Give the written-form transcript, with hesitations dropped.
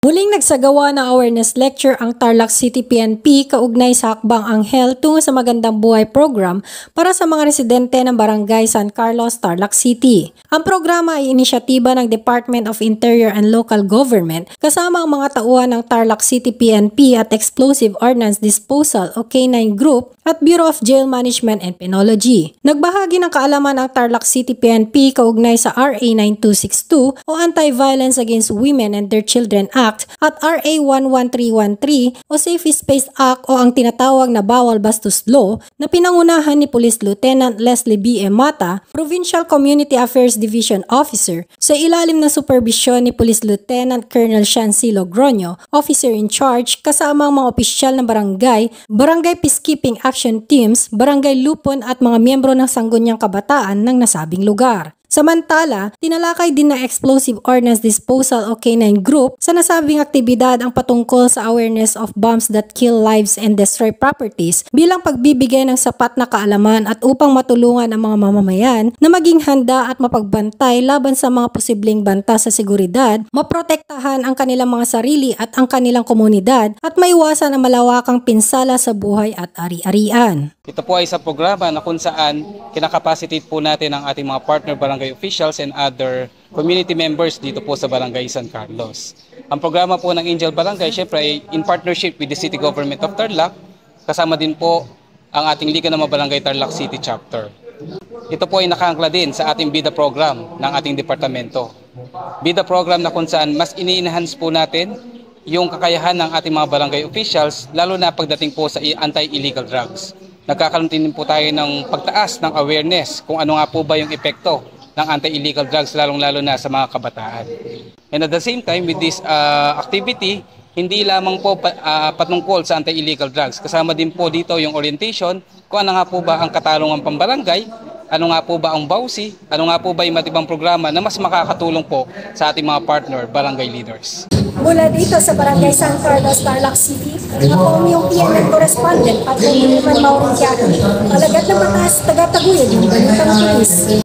Muling nagsagawa ng awareness lecture ang Tarlac City PNP kaugnay sa Hakbang Anghel tungo sa Magandang Buhay program para sa mga residente ng Barangay San Carlos, Tarlac City. Ang programa ay inisyatiba ng Department of Interior and Local Government kasama ang mga tauhan ng Tarlac City PNP at Explosive Ordnance Disposal o K9 Group at Bureau of Jail Management and Penology. Nagbahagi ng kaalaman ang Tarlac City PNP kaugnay sa RA 9262 o Anti-Violence Against Women and Their Children Act at RA 11313 o Safe Space Act o ang tinatawag na Bawal Bastos Law na pinangunahan ni Police Lieutenant Leslie B. Mata, Provincial Community Affairs Division Officer, sa ilalim ng supervisyon ni Police Lieutenant Colonel Shancy Logroño, Officer in Charge, kasama ang mga opisyal ng barangay, barangay peacekeeping action teams, barangay lupon at mga miyembro ng sangguniang kabataan ng nasabing lugar. Samantala, tinalakay din ng Explosive Ordnance Disposal o K9 Group sa nasabing aktibidad ang patungkol sa awareness of bombs that kill lives and destroy properties bilang pagbibigay ng sapat na kaalaman at upang matulungan ang mga mamamayan na maging handa at mapagbantay laban sa mga posibleng banta sa seguridad, maprotektahan ang kanilang mga sarili at ang kanilang komunidad at maiwasan ang malawakang pinsala sa buhay at ari-arian. Ito po ay sa programa na kung saan kinakapacitate po natin ang ating mga partner barangay officials and other community members dito po sa Barangay San Carlos. Ang programa po ng Angel Barangay syempre ay in partnership with the City Government of Tarlac, kasama din po ang ating Liga ng mga Barangay Tarlac City Chapter. Ito po ay nakaangkla din sa ating BIDA program ng ating departamento. BIDA program na kung saan mas ini-enhance po natin yung kakayahan ng ating mga barangay officials lalo na pagdating po sa anti-illegal drugs. Nagkakaroon din po tayo ng pagtaas ng awareness kung ano nga po ba yung epekto ng anti-illegal drugs lalong-lalo na sa mga kabataan. And at the same time with this activity, hindi lamang po patungkol sa anti-illegal drugs. Kasama din po dito yung orientation kung ano nga po ba ang katarungan pambarangay, ano nga po ba ang BAUSI, ano nga po ba yung matibang programa na mas makakatulong po sa ating mga partner barangay leaders. Mula dito sa Barangay San Carlos, Tarlac City, ako ang iyong PNN correspondent at Naman Mauritiano. Alagad na batas, taga-taguyod ng Balitang Pulis.